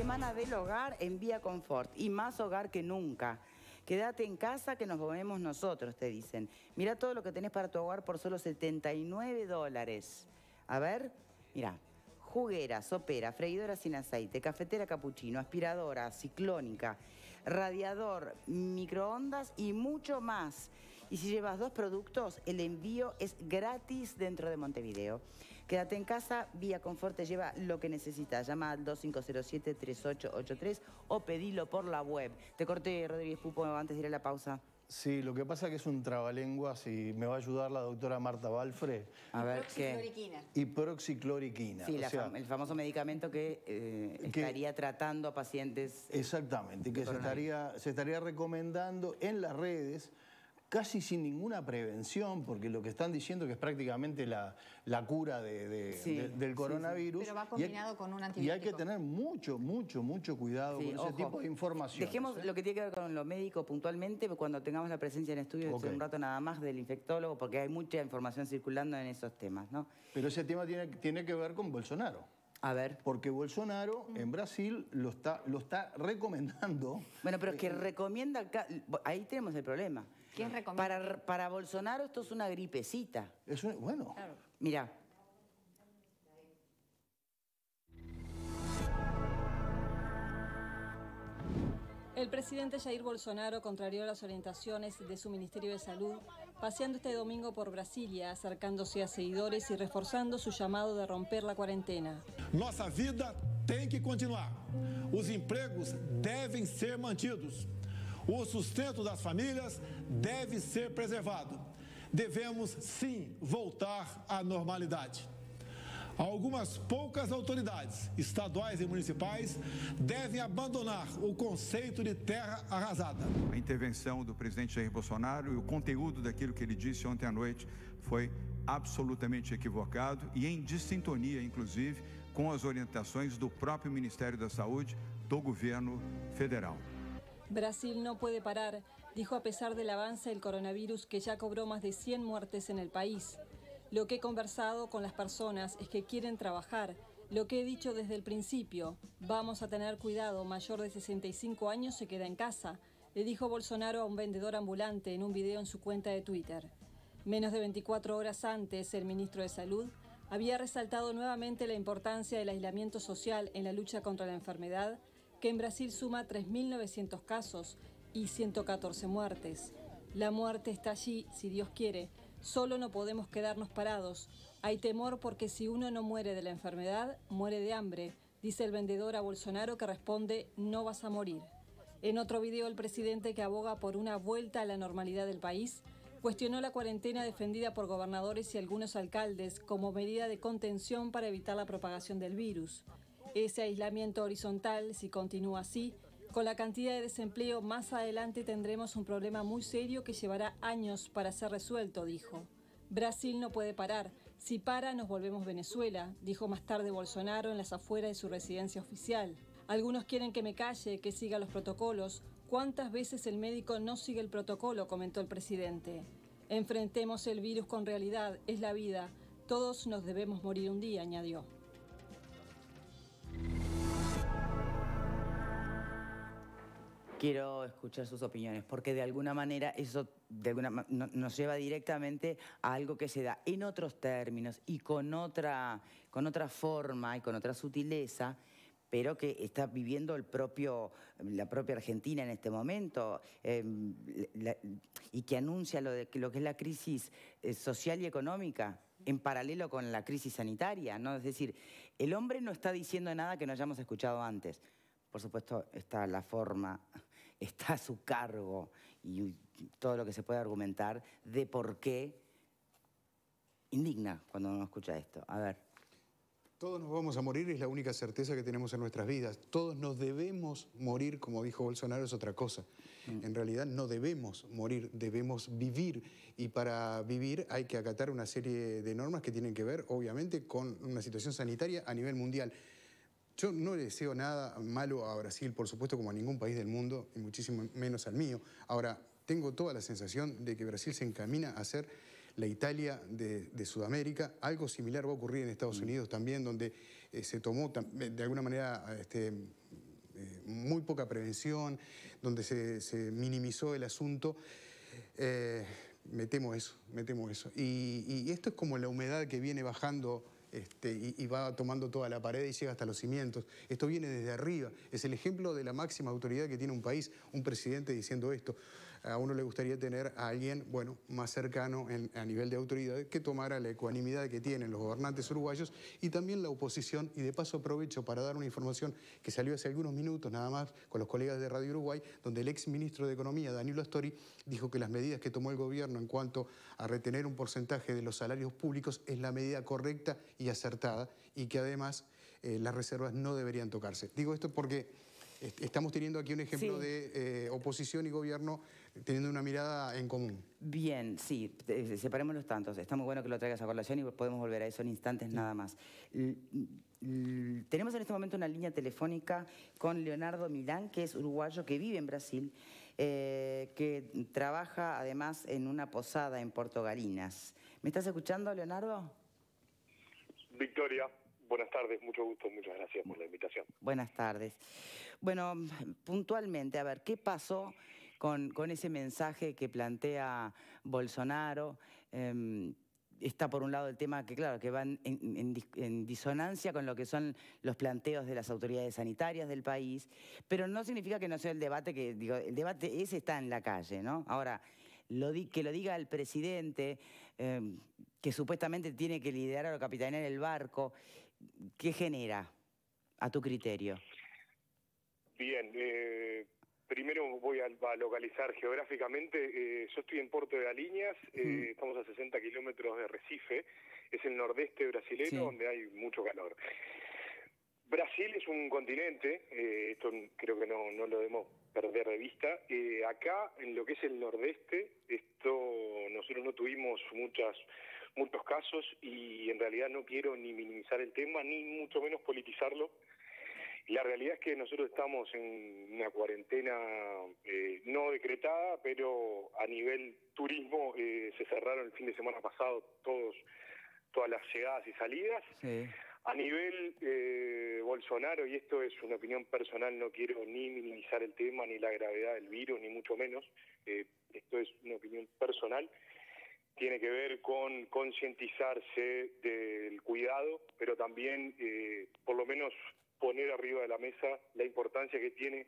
semana del hogar en Vía Confort y más hogar que nunca. Quédate en casa que nos movemos nosotros, te dicen. Mira todo lo que tenés para tu hogar por solo $79. A ver, mira. Juguera, sopera, freidora sin aceite, cafetera capuchino, aspiradora, ciclónica, radiador, microondas y mucho más. Y si llevas 2 productos, el envío es gratis dentro de Montevideo. Quédate en casa, Vía Confort te lleva lo que necesitas. Llama al 2507-3883 o pedilo por la web. Te corté, Rodríguez Pupo, antes de ir a la pausa. Sí, lo que pasa es que es un trabalenguas y me va a ayudar la doctora Marta Balfre. A ver, ¿qué? Hidroxicloroquina. Sí, el famoso medicamento que estaría tratando a pacientes. Exactamente, que se estaría recomendando en las redes, casi sin ninguna prevención, porque lo que están diciendo que es prácticamente la cura del coronavirus. Pero va combinado con un antibiótico. Y hay que tener mucho cuidado con ese tipo de información. Dejemos lo que tiene que ver con lo médico puntualmente cuando tengamos la presencia en estudio de un rato nada más del infectólogo, porque hay mucha información circulando en esos temas, ¿no? Pero ese tema tiene que ver con Bolsonaro. A ver. Porque Bolsonaro en Brasil lo está recomendando. Bueno, pero es que recomienda acá, ahí tenemos el problema. ¿Quién recomienda? Para Bolsonaro esto es una gripecita. Bueno. Claro. Mira. El presidente Jair Bolsonaro contrarió las orientaciones de su Ministerio de Salud, paseando este domingo por Brasilia, acercándose a seguidores y reforzando su llamado de romper la cuarentena. Nossa vida tem que continuar. Os empregos devem ser mantidos. O sustento das famílias deve ser preservado. Devemos, sim, voltar à normalidade. Algumas poucas autoridades estaduais e municipais devem abandonar o conceito de terra arrasada. A intervenção do presidente Jair Bolsonaro e o conteúdo daquilo que ele disse ontem à noite foi absolutamente equivocado e em dissintonia, inclusive, com as orientações do próprio Ministério da Saúde do governo federal. Brasil no puede parar, dijo a pesar del avance del coronavirus que ya cobró más de 100 muertes en el país. Lo que he conversado con las personas es que quieren trabajar. Lo que he dicho desde el principio, vamos a tener cuidado, mayor de 65 años se queda en casa, le dijo Bolsonaro a un vendedor ambulante en un video en su cuenta de Twitter. Menos de 24 horas antes, el ministro de Salud había resaltado nuevamente la importancia del aislamiento social en la lucha contra la enfermedad, que en Brasil suma 3.900 casos y 114 muertes. La muerte está allí, si Dios quiere. Solo no podemos quedarnos parados. Hay temor porque si uno no muere de la enfermedad, muere de hambre, dice el vendedor a Bolsonaro, que responde, no vas a morir. En otro video, el presidente, que aboga por una vuelta a la normalidad del país, cuestionó la cuarentena defendida por gobernadores y algunos alcaldes como medida de contención para evitar la propagación del virus. Ese aislamiento horizontal, si continúa así, con la cantidad de desempleo, más adelante tendremos un problema muy serio que llevará años para ser resuelto, dijo. Brasil no puede parar. Si para, nos volvemos Venezuela, dijo más tarde Bolsonaro en las afueras de su residencia oficial. Algunos quieren que me calle, que siga los protocolos. ¿Cuántas veces el médico no sigue el protocolo?, comentó el presidente. Enfrentemos el virus con realidad, es la vida. Todos nos debemos morir un día, añadió. Quiero escuchar sus opiniones, porque de alguna manera eso nos lleva directamente a algo que se da en otros términos y con otra forma y con otra sutileza, pero que está viviendo la propia Argentina en este momento, y que anuncia lo que es la crisis social y económica en paralelo con la crisis sanitaria, ¿no? Es decir, el hombre no está diciendo nada que no hayamos escuchado antes. Por supuesto, está la forma, está a su cargo y todo lo que se puede argumentar de por qué indigna cuando uno escucha esto. A ver. Todos nos vamos a morir, es la única certeza que tenemos en nuestras vidas. Todos nos debemos morir, como dijo Bolsonaro, es otra cosa. En realidad no debemos morir, debemos vivir. Y para vivir hay que acatar una serie de normas que tienen que ver, obviamente, con una situación sanitaria a nivel mundial. Yo no le deseo nada malo a Brasil, por supuesto, como a ningún país del mundo, y muchísimo menos al mío. Ahora, tengo toda la sensación de que Brasil se encamina a ser la Italia de Sudamérica. Algo similar va a ocurrir en Estados Unidos también, donde se tomó de alguna manera muy poca prevención, donde se minimizó el asunto. Me temo eso. Y esto es como la humedad que viene bajando y va tomando toda la pared y llega hasta los cimientos. Esto viene desde arriba. Es el ejemplo de la máxima autoridad que tiene un país, un presidente diciendo esto. A uno le gustaría tener a alguien, bueno, más cercano a nivel de autoridad que tomara la ecuanimidad que tienen los gobernantes uruguayos y también la oposición. Y de paso aprovecho para dar una información que salió hace algunos minutos nada más con los colegas de Radio Uruguay, donde el ex ministro de Economía, Danilo Astori, dijo que las medidas que tomó el gobierno en cuanto a retener un porcentaje de los salarios públicos es la medida correcta y acertada y que además las reservas no deberían tocarse. Digo esto porque estamos teniendo aquí un ejemplo de oposición y gobierno teniendo una mirada en común. Bien, sí, separemos los tantos. Está muy bueno que lo traigas a colación y podemos volver a eso en instantes nada más. Tenemos en este momento una línea telefónica con Leonardo Milán, que es uruguayo, que vive en Brasil, que trabaja además en una posada en Porto Galinas. ¿Me estás escuchando, Leonardo? Victoria, buenas tardes, mucho gusto, muchas gracias por la invitación. Buenas tardes. Bueno, puntualmente, a ver, ¿qué pasó con ese mensaje que plantea Bolsonaro? Está por un lado el tema que, claro, que van en disonancia con lo que son los planteos de las autoridades sanitarias del país, pero no significa que no sea el debate, que digo, el debate ese está en la calle, ¿no? Ahora, que lo diga el presidente, que supuestamente tiene que liderar o capitanear el barco, ¿qué genera a tu criterio? Bien, primero voy a localizar geográficamente. Yo estoy en Porto de Galinas, estamos a 60 kilómetros de Recife, es el nordeste brasileño, donde hay mucho calor. Brasil es un continente, esto creo que no lo debemos perder de vista. Acá, en lo que es el nordeste, nosotros no tuvimos muchos casos y en realidad no quiero ni minimizar el tema, ni mucho menos politizarlo. La realidad es que nosotros estamos en una cuarentena no decretada, pero a nivel turismo se cerraron el fin de semana pasado todas las llegadas y salidas. Sí. A nivel Bolsonaro, y esto es una opinión personal, no quiero ni minimizar el tema, ni la gravedad del virus, ni mucho menos. Esto es una opinión personal. Tiene que ver con concientizarse del cuidado, pero también, por lo menos, poner arriba de la mesa la importancia que tiene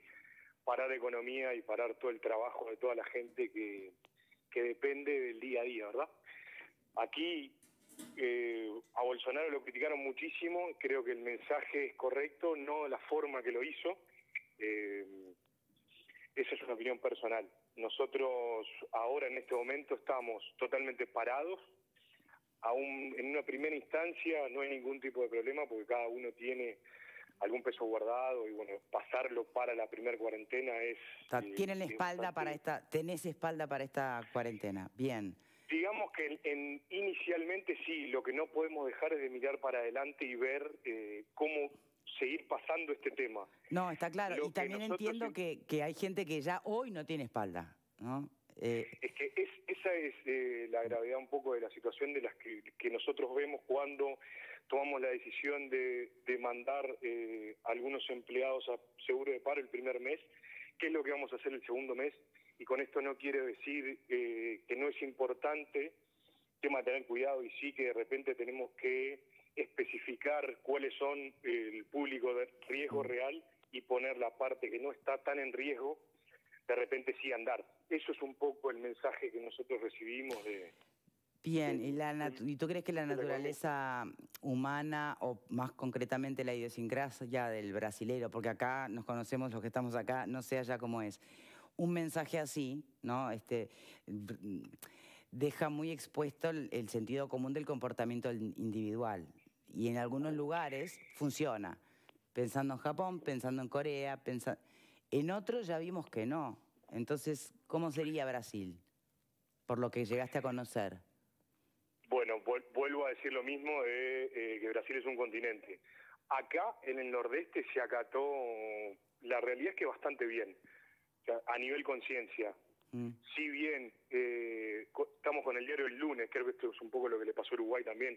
parar economía y parar todo el trabajo de toda la gente que depende del día a día, ¿verdad? Aquí a Bolsonaro lo criticaron muchísimo, creo que el mensaje es correcto, no la forma que lo hizo. Esa es una opinión personal. Nosotros ahora en este momento estamos totalmente parados. Aún en una primera instancia no hay ningún tipo de problema porque cada uno tiene algún peso guardado y bueno, pasarlo para la primera cuarentena es... ¿Tienen espalda tenés espalda para esta cuarentena? Bien. Digamos que inicialmente sí, lo que no podemos dejar es de mirar para adelante y ver cómo seguir pasando este tema. No, está claro. Y también entiendo que hay gente que ya hoy no tiene espalda, ¿no? Es que esa es la gravedad un poco de la situación de las que nosotros vemos cuando tomamos la decisión de mandar algunos empleados a seguro de paro el primer mes. ¿Qué es lo que vamos a hacer el segundo mes? Y con esto no quiero decir que no es importante el tema de tener cuidado y sí que de repente tenemos que especificar cuáles son el público de riesgo real y poner la parte que no está tan en riesgo, de repente sí andar. Eso es un poco el mensaje que nosotros recibimos de... Bien, ¿y tú crees que la naturaleza humana, o más concretamente la idiosincrasia del brasilero, porque acá nos conocemos los que estamos acá, no sé allá cómo es, un mensaje así, ¿no? Deja muy expuesto el sentido común del comportamiento individual. Y en algunos lugares funciona. Pensando en Japón, pensando en Corea, en otros ya vimos que no. Entonces, ¿cómo sería Brasil? Por lo que llegaste a conocer. Bueno, vuelvo a decir lo mismo de que Brasil es un continente. Acá, en el nordeste, se acató, la realidad es que bastante bien, o sea, a nivel conciencia. Si bien estamos con el diario El Lunes, creo que esto es un poco lo que le pasó a Uruguay también,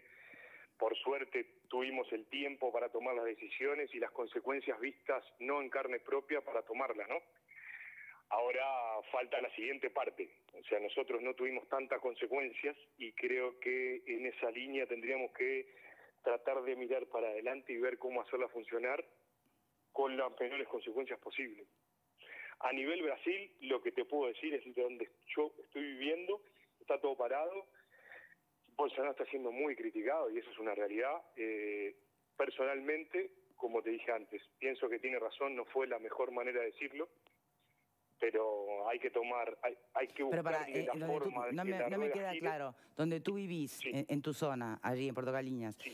Por suerte tuvimos el tiempo para tomar las decisiones y las consecuencias vistas no en carne propia para tomarlas, ¿no? Ahora falta la siguiente parte, o sea, nosotros no tuvimos tantas consecuencias y creo que en esa línea tendríamos que tratar de mirar para adelante y ver cómo hacerla funcionar con las menores consecuencias posibles. A nivel Brasil, lo que te puedo decir es de donde yo estoy viviendo, está todo parado. Bolsonaro está siendo muy criticado y eso es una realidad. Personalmente, como te dije antes, pienso que tiene razón, no fue la mejor manera de decirlo, pero hay que tomar, hay que buscar la forma de que no me queda claro, donde tú vivís, sí, en tu zona, allí en Puerto Galiñas, sí,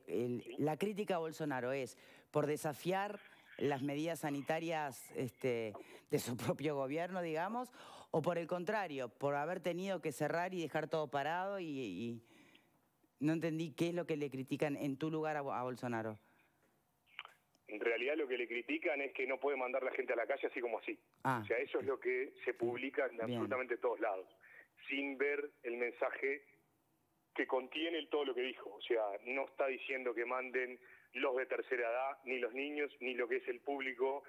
sí. la crítica a Bolsonaro es por desafiar las medidas sanitarias de su propio gobierno, digamos, o por el contrario, por haber tenido que cerrar y dejar todo parado y no entendí qué es lo que le critican en tu lugar a Bolsonaro. En realidad lo que le critican es que no puede mandar la gente a la calle así como así. O sea, eso es lo que se publica en absolutamente todos lados, sin ver el mensaje que contiene todo lo que dijo. O sea, no está diciendo que manden los de tercera edad, ni los niños, ni lo que es el público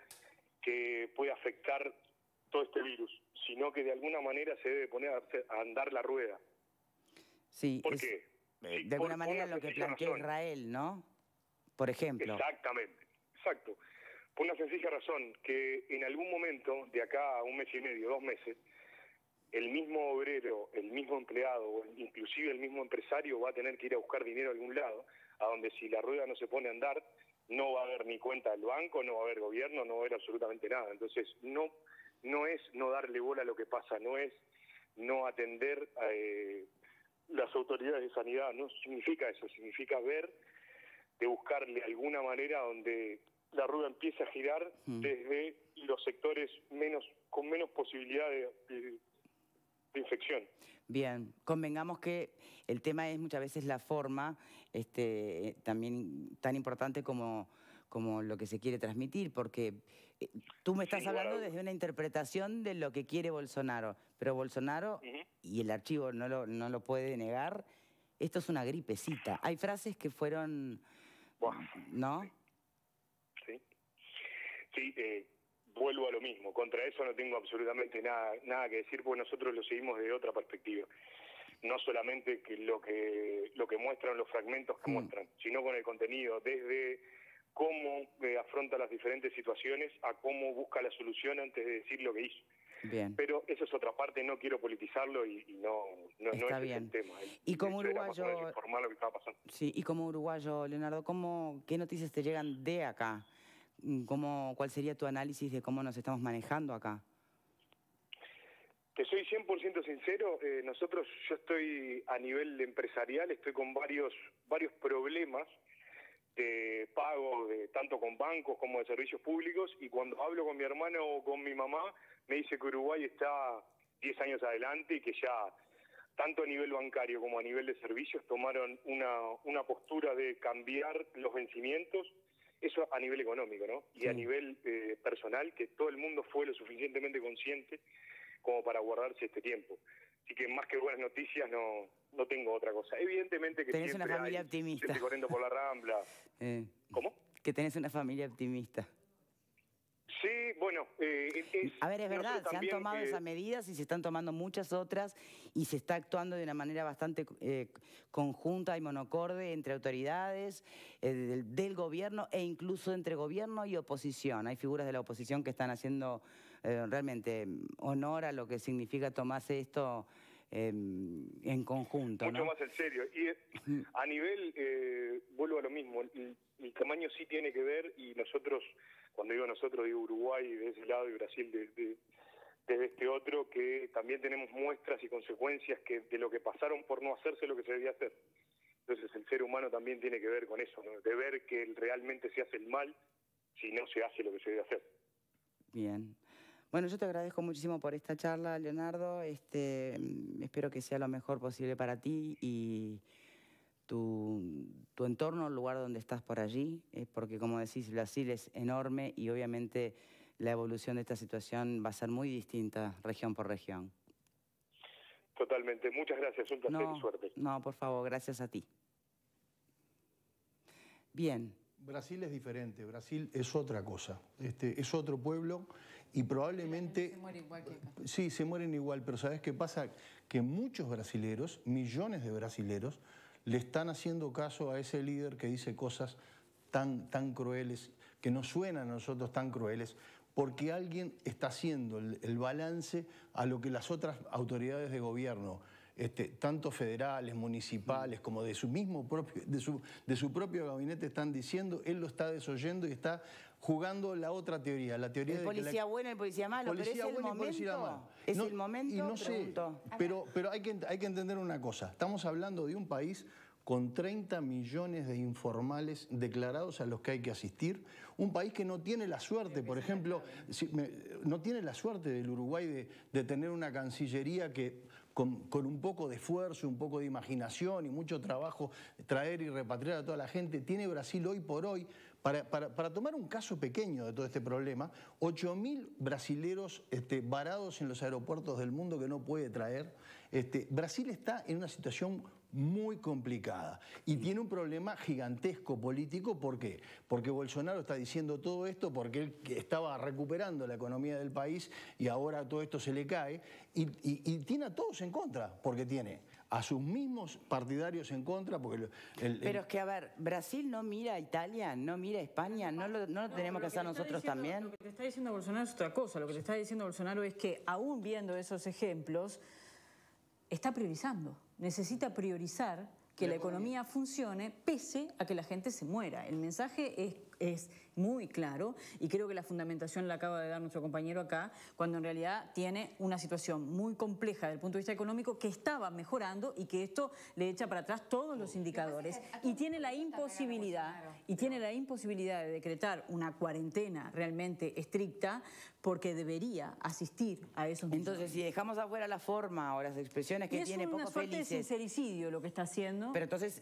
que puede afectar todo este virus, sino que de alguna manera se debe poner a andar la rueda. Sí, ¿Por qué? Sí, de alguna manera lo que plantea Israel, ¿no? Por ejemplo. Exactamente, exacto. Por una sencilla razón, que en algún momento, de acá a 1 mes y medio, 2 meses, el mismo obrero, el mismo empleado, o inclusive el mismo empresario va a tener que ir a buscar dinero a algún lado, a donde si la rueda no se pone a andar, no va a haber ni cuenta del banco, no va a haber gobierno, no va a haber absolutamente nada. Entonces, no es no darle bola a lo que pasa, no es no atender las autoridades de sanidad, no significa eso, significa ver, de buscarle alguna manera donde la rueda empiece a girar desde los sectores con menos posibilidad de infección. Bien, convengamos que el tema es muchas veces la forma, también tan importante como lo que se quiere transmitir, porque tú me estás hablando desde una interpretación de lo que quiere Bolsonaro, pero Bolsonaro, y el archivo no lo puede negar, esto es una gripecita. Hay frases que fueron, ¿no? Sí, vuelvo a lo mismo. Contra eso no tengo absolutamente nada que decir, porque nosotros lo seguimos desde otra perspectiva. No solamente que lo que muestran los fragmentos que muestran, sino con el contenido, desde cómo afronta las diferentes situaciones a cómo busca la solución antes de decir lo que hizo. Bien. Pero eso es otra parte, no quiero politizarlo y no es el tema. Y como uruguayo, informar lo que estaba pasando. Sí, y como uruguayo, Leonardo, ¿qué noticias te llegan de acá? ¿Cuál sería tu análisis de cómo nos estamos manejando acá? Te soy 100% sincero, yo estoy a nivel empresarial, estoy con varios problemas de pago, tanto con bancos como de servicios públicos, y cuando hablo con mi hermano o con mi mamá, me dice que Uruguay está 10 años adelante y que ya, tanto a nivel bancario como a nivel de servicios, tomaron una postura de cambiar los vencimientos. Eso a nivel económico, ¿no? Y a nivel personal, que todo el mundo fue lo suficientemente consciente como para guardarse este tiempo. Así que más que buenas noticias no tengo otra cosa. Evidentemente que tenés siempre una familia hay optimista. gente corriendo por la Rambla. ¿Cómo? Que tenés una familia optimista. Sí, bueno... a ver, es verdad, se han tomado esas medidas y se están tomando muchas otras y se está actuando de una manera bastante conjunta y monocorde entre autoridades del gobierno e incluso entre gobierno y oposición. Hay figuras de la oposición que están haciendo realmente honor a lo que significa tomarse esto en conjunto. Mucho más en serio. Y a nivel, vuelvo a lo mismo, el tamaño sí tiene que ver, y nosotros, cuando digo nosotros, digo Uruguay de ese lado y Brasil desde este otro, que también tenemos muestras y consecuencias de lo que pasaron por no hacerse lo que se debía hacer. Entonces el ser humano también tiene que ver con eso, ¿no? De ver que realmente se hace el mal si no se hace lo que se debe hacer. Bien. Bueno, yo te agradezco muchísimo por esta charla, Leonardo. Espero que sea lo mejor posible para ti y tu entorno, el lugar donde estás por allí, porque como decís, Brasil es enorme y obviamente la evolución de esta situación va a ser muy distinta región por región. Totalmente. Muchas gracias. Un placer y suerte. No, por favor, gracias a ti. bien. Brasil es diferente, Brasil es otra cosa, es otro pueblo y probablemente... Se muere igual que acá. Sí, se mueren igual, pero ¿sabes qué pasa? Que muchos brasileros, millones de brasileros, le están haciendo caso a ese líder que dice cosas tan crueles, que nos suenan a nosotros tan crueles, porque alguien está haciendo el balance a lo que las otras autoridades de gobierno, tanto federales, municipales, como de su mismo propio, de su propio gabinete están diciendo, él lo está desoyendo y está jugando la otra teoría, la teoría el de policía bueno y el policía malo, pero es el momento. Es el momento, y no sé, pregunto. pero hay que entender una cosa, estamos hablando de un país con 30 millones de informales declarados a los que hay que asistir, un país que no tiene la suerte, por ejemplo, no tiene la suerte del Uruguay de tener una cancillería que con un poco de esfuerzo, un poco de imaginación y mucho trabajo, traer y repatriar a toda la gente. Tiene Brasil hoy por hoy, para tomar un caso pequeño de todo este problema, 8.000 brasileros varados en los aeropuertos del mundo que no puede traer. Brasil está en una situación muy complicada y tiene un problema gigantesco político. ¿Por qué? Porque Bolsonaro está diciendo todo esto porque él estaba recuperando la economía del país y ahora todo esto se le cae y tiene a todos en contra, porque tiene a sus mismos partidarios en contra. Porque pero es que, a ver, Brasil no mira a Italia, no mira a España, no lo tenemos que hacer nosotros también. Lo que te está diciendo Bolsonaro es otra cosa. Lo que te está diciendo Bolsonaro es que, aún viendo esos ejemplos, está priorizando. Necesita priorizar que la economía funcione pese a que la gente se muera. El mensaje es muy claro y creo que la fundamentación la acaba de dar nuestro compañero acá, cuando en realidad tiene una situación muy compleja desde el punto de vista económico que estaba mejorando y que esto le echa para atrás todos los indicadores y tiene la imposibilidad de decretar una cuarentena realmente estricta porque debería asistir a esos niños. Entonces, si dejamos afuera la forma o las expresiones que tiene poco felices... Es una suerte de sincericidio lo que está haciendo. Pero entonces,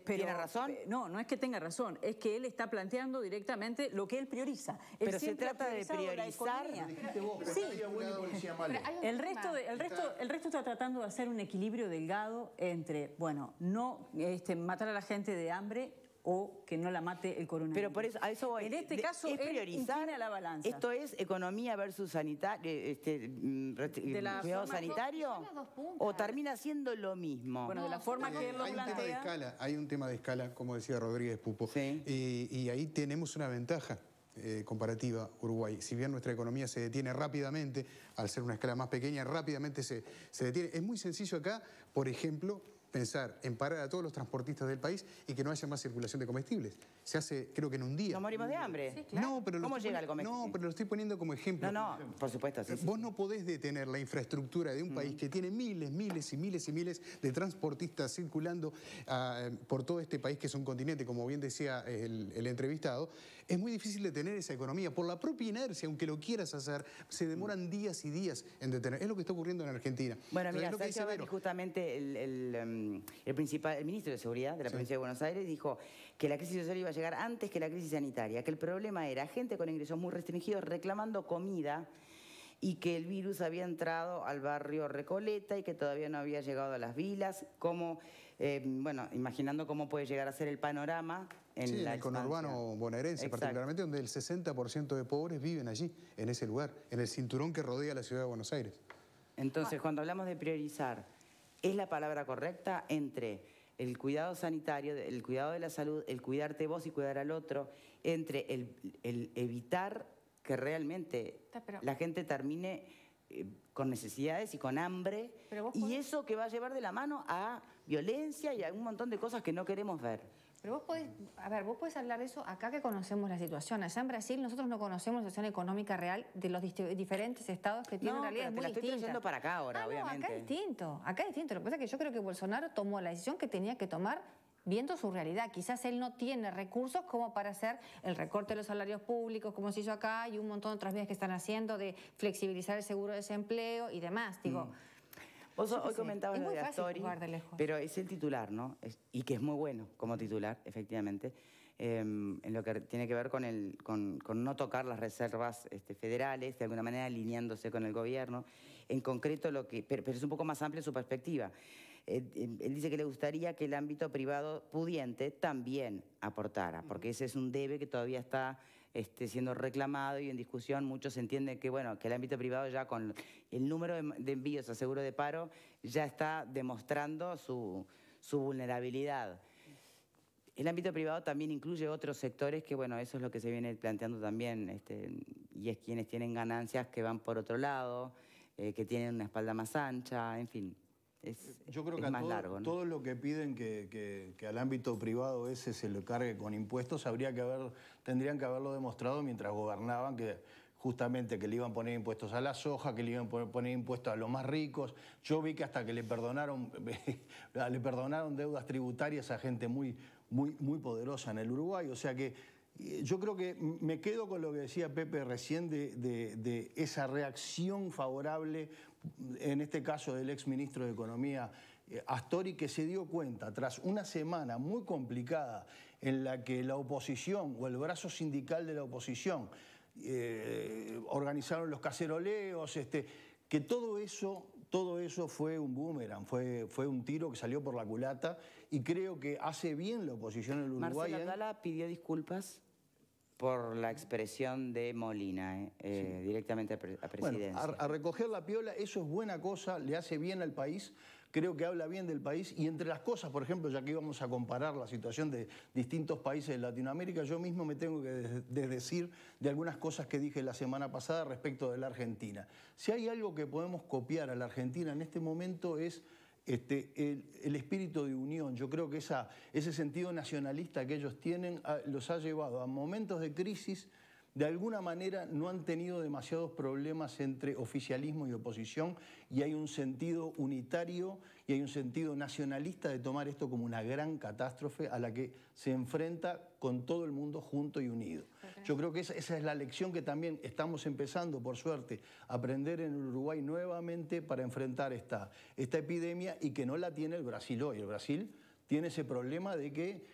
¿tiene razón? No es que tenga razón, es que él está planteando directamente lo que él prioriza. Pero se trata de priorizar... Sí. El resto está tratando de hacer un equilibrio delgado entre, bueno, no matar a la gente de hambre o que no la mate el coronavirus. Pero por eso, a eso voy. En este caso, es priorizar a la balanza. ¿Esto es economía versus sanitario, cuidado sanitario? ¿O termina siendo lo mismo? Bueno, de la forma que él lo plantea... Hay un tema de escala, como decía Rodríguez Pupo. Sí. Y ahí tenemos una ventaja comparativa Uruguay. Si bien nuestra economía se detiene rápidamente, al ser una escala más pequeña, rápidamente se detiene. Es muy sencillo acá, por ejemplo, pensar en parar a todos los transportistas del país y que no haya más circulación de comestibles. Se hace, creo que en un día. ¿Nos morimos de hambre? Sí, claro. No, pero ¿Cómo llega el comestible? No, pero lo estoy poniendo como ejemplo. No, por supuesto, sí. Vos no podés detener la infraestructura de un país que tiene miles de transportistas circulando por todo este país, que es un continente, como bien decía el entrevistado. Es muy difícil detener esa economía. Por la propia inercia, aunque lo quieras hacer, se demoran días y días en detener. Es lo que está ocurriendo en Argentina. Bueno, mira, Sergio Berni, justamente el ministro de Seguridad de la provincia de Buenos Aires dijo que la crisis social iba a llegar antes que la crisis sanitaria, que el problema era gente con ingresos muy restringidos reclamando comida y que el virus había entrado al barrio Recoleta y que todavía no había llegado a las vilas, bueno, imaginando cómo puede llegar a ser el panorama en el conurbano bonaerense. Exacto. Particularmente donde el 60% de pobres viven allí, en ese lugar, en el cinturón que rodea la ciudad de Buenos Aires. Entonces, cuando hablamos de priorizar, ¿es la palabra correcta entre el cuidado sanitario, el cuidado de la salud, el cuidarte vos y cuidar al otro, entre el evitar que realmente la gente termine con necesidades y con hambre, y eso que va a llevar de la mano a violencia y a un montón de cosas que no queremos ver? Pero vos podés hablar de eso acá que conocemos la situación. Allá en Brasil nosotros no conocemos la situación económica real de los diferentes estados que tienen realidades muy distintas. Estoy trayendo para acá ahora, obviamente. Acá es distinto. Lo que pasa es que yo creo que Bolsonaro tomó la decisión que tenía que tomar viendo su realidad. Quizás él no tiene recursos como para hacer el recorte de los salarios públicos, como se hizo acá, y un montón de otras medidas que están haciendo de flexibilizar el seguro de desempleo y demás. Digo, vos hoy comentabas lo de Astori, pero es el titular, ¿no? Y que es muy bueno como titular, efectivamente, en lo que tiene que ver con no tocar las reservas federales, de alguna manera alineándose con el gobierno. En concreto, pero es un poco más amplia su perspectiva. él dice que le gustaría que el ámbito privado pudiente también aportara, porque ese es un debe que todavía está siendo reclamado y en discusión. Muchos entienden que, bueno, que el ámbito privado ya con el número de envíos a seguro de paro ya está demostrando su vulnerabilidad. El ámbito privado también incluye otros sectores que, bueno, eso es lo que se viene planteando también, y es quienes tienen ganancias que van por otro lado, que tienen una espalda más ancha, en fin. Yo creo que es más largo, ¿no? todo lo que piden que al ámbito privado ese se lo cargue con impuestos, tendrían que haberlo demostrado mientras gobernaban, que justamente que le iban a poner impuestos a la soja, que le iban a poner impuestos a los más ricos. Yo vi que hasta que le perdonaron deudas tributarias a gente muy poderosa en el Uruguay. O sea que yo creo que me quedo con lo que decía Pepe recién de esa reacción favorable, en este caso del exministro de Economía Astori, que se dio cuenta tras una semana muy complicada en la que la oposición o el brazo sindical de la oposición organizaron los caceroleos, que todo eso fue un boomerang, fue un tiro que salió por la culata, y creo que hace bien la oposición en el Uruguay. Marcelo Abdala pidió disculpas por la expresión de Molina, directamente a presidencia. Bueno, a recoger la piola, eso es buena cosa, le hace bien al país, creo que habla bien del país, y entre las cosas, por ejemplo, ya que íbamos a comparar la situación de distintos países de Latinoamérica, yo mismo me tengo que desdecir de algunas cosas que dije la semana pasada respecto de la Argentina. Si hay algo que podemos copiar a la Argentina en este momento es el espíritu de unión. Yo creo que ese sentido nacionalista que ellos tienen los ha llevado a momentos de crisis. De alguna manera no han tenido demasiados problemas entre oficialismo y oposición, y hay un sentido unitario y hay un sentido nacionalista de tomar esto como una gran catástrofe a la que se enfrenta con todo el mundo junto y unido. Yo creo que esa es la lección que también estamos empezando, por suerte, a aprender en el Uruguay nuevamente para enfrentar esta epidemia, y que no la tiene el Brasil hoy. El Brasil tiene ese problema de que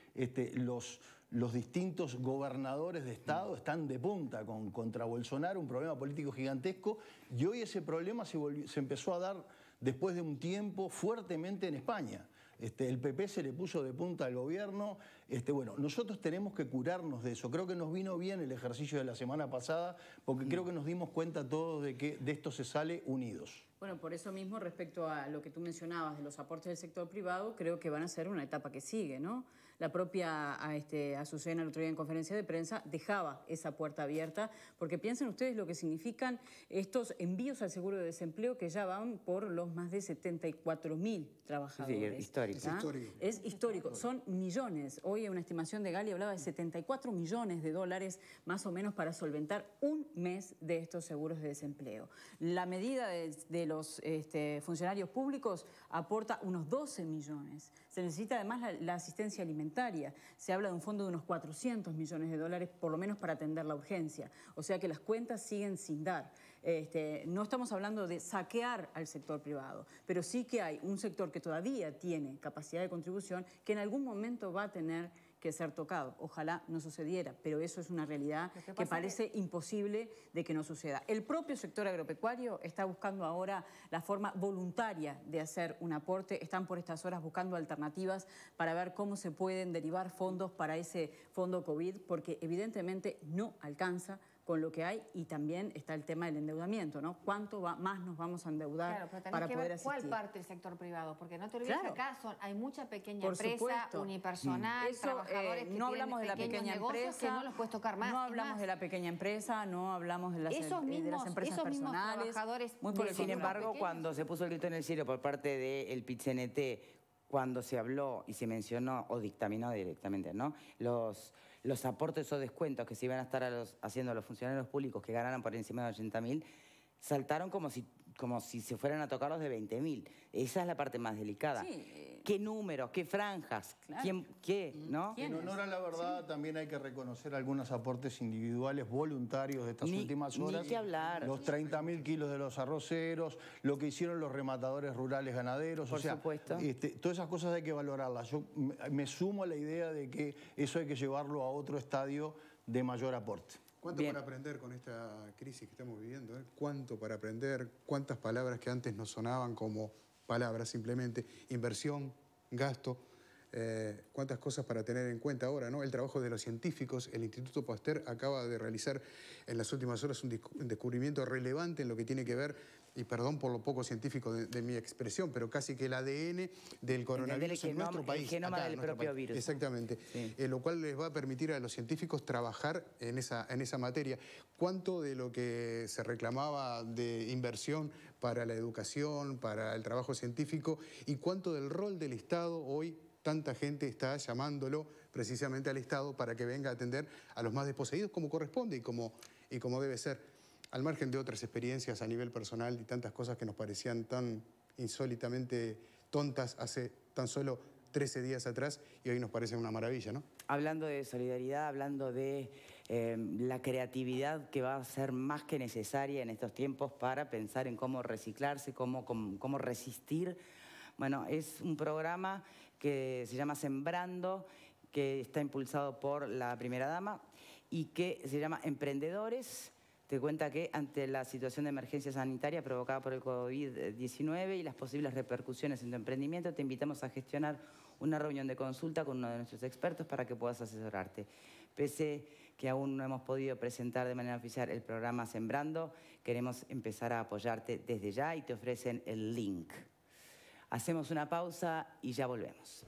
los distintos gobernadores de Estado están de punta contra Bolsonaro, un problema político gigantesco, y hoy ese problema se empezó a dar después de un tiempo fuertemente en España. El PP se le puso de punta al gobierno. Bueno, nosotros tenemos que curarnos de eso. Creo que nos vino bien el ejercicio de la semana pasada, porque creo que nos dimos cuenta todos de que de esto se sale unidos. Bueno, por eso mismo, respecto a lo que tú mencionabas de los aportes del sector privado, creo que van a ser una etapa que sigue, ¿no? La propia Azucena el otro día en conferencia de prensa dejaba esa puerta abierta, porque piensen ustedes lo que significan estos envíos al seguro de desempleo, que ya van por los más de 74.000 trabajadores. Sí, histórico. Es histórico, son millones. Hoy una estimación de Gali hablaba de 74 millones de dólares más o menos para solventar un mes de estos seguros de desempleo. La medida de los funcionarios públicos aporta unos 12 millones. Se necesita además la asistencia alimentaria. Se habla de un fondo de unos 400 millones de dólares por lo menos para atender la urgencia. O sea que las cuentas siguen sin dar. No estamos hablando de saquear al sector privado, pero sí que hay un sector que todavía tiene capacidad de contribución, que en algún momento va a tener que ser tocado. Ojalá no sucediera, pero eso es una realidad que parece imposible de que no suceda. El propio sector agropecuario está buscando ahora la forma voluntaria de hacer un aporte. Están por estas horas buscando alternativas para ver cómo se pueden derivar fondos para ese fondo COVID, porque evidentemente no alcanza con lo que hay, y también está el tema del endeudamiento, ¿no? ¿Cuánto más nos vamos a endeudar para poder asistir? ¿Cuál parte del sector privado? Porque no te olvides que acá hay mucha pequeña por empresa, supuesto, unipersonal, trabajadores que no hablamos de la tienen pequeña empresa, que no los puedes tocar más. No hablamos de la pequeña empresa, no hablamos de las empresas personales. Muy por Sin embargo, cuando se puso el grito en el cielo por parte del PIT-CNT, cuando se habló y se mencionó o dictaminó directamente, ¿no?, los aportes o descuentos que se iban a estar haciendo a los funcionarios públicos que ganaran por encima de 80.000, saltaron como si se fueran a tocar los de 20.000. Esa es la parte más delicada. Sí. ¿Qué números? ¿Qué franjas? Claro. ¿Qué? ¿No? En honor a la verdad, también hay que reconocer algunos aportes individuales voluntarios de estas últimas horas. Ni que hablar. Los 30.000 kilos de los arroceros, lo que hicieron los rematadores rurales ganaderos. Por supuesto. Todas esas cosas hay que valorarlas. Yo me sumo a la idea de que eso hay que llevarlo a otro estadio de mayor aporte. ¿Cuánto para aprender con esta crisis que estamos viviendo? ¿Cuánto para aprender? ¿Cuántas palabras que antes nos sonaban como palabras simplemente, inversión, gasto, cuántas cosas para tener en cuenta ahora, ¿no? El trabajo de los científicos. El Instituto Pasteur acaba de realizar en las últimas horas un descubrimiento relevante en lo que tiene que ver, y perdón por lo poco científico de mi expresión, pero casi que el ADN del coronavirus en nuestro país. El genoma del propio virus. Exactamente. Sí. Lo cual les va a permitir a los científicos trabajar en esa materia. ¿Cuánto de lo que se reclamaba de inversión para la educación, para el trabajo científico, y cuánto del rol del Estado hoy? Tanta gente está llamándolo precisamente al Estado para que venga a atender a los más desposeídos como corresponde y como debe ser, al margen de otras experiencias a nivel personal y tantas cosas que nos parecían tan insólitamente tontas hace tan solo 13 días atrás y hoy nos parecen una maravilla, ¿no? Hablando de solidaridad, hablando de la creatividad que va a ser más que necesaria en estos tiempos para pensar en cómo reciclarse, cómo resistir. Bueno, es un programa que se llama Sembrando, que está impulsado por la primera dama y que se llama Emprendedores. Te cuenta que ante la situación de emergencia sanitaria provocada por el COVID-19 y las posibles repercusiones en tu emprendimiento, te invitamos a gestionar una reunión de consulta con uno de nuestros expertos para que puedas asesorarte. Pese que aún no hemos podido presentar de manera oficial el programa Sembrando, queremos empezar a apoyarte desde ya y te ofrecen el link. Hacemos una pausa y ya volvemos.